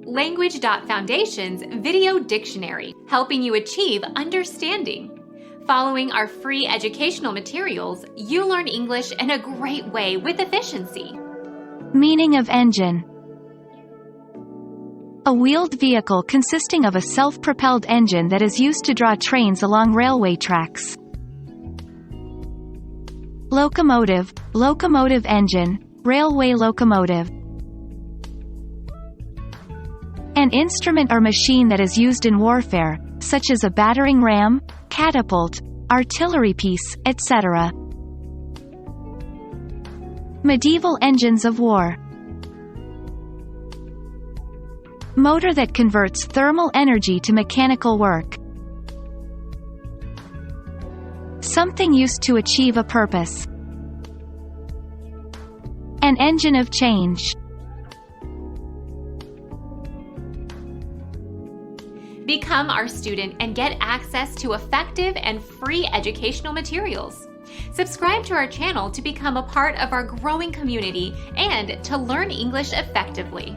Language.Foundation's Video Dictionary, helping you achieve understanding. Following our free educational materials, you learn English in a great way with efficiency. Meaning of engine. A wheeled vehicle consisting of a self-propelled engine that is used to draw trains along railway tracks. Locomotive, locomotive engine, railway locomotive. An instrument or machine that is used in warfare, such as a battering ram, catapult, artillery piece, etc. Medieval engines of war. Motor that converts thermal energy to mechanical work. Something used to achieve a purpose. An engine of change. Become our student and get access to effective and free educational materials. Subscribe to our channel to become a part of our growing community and to learn English effectively.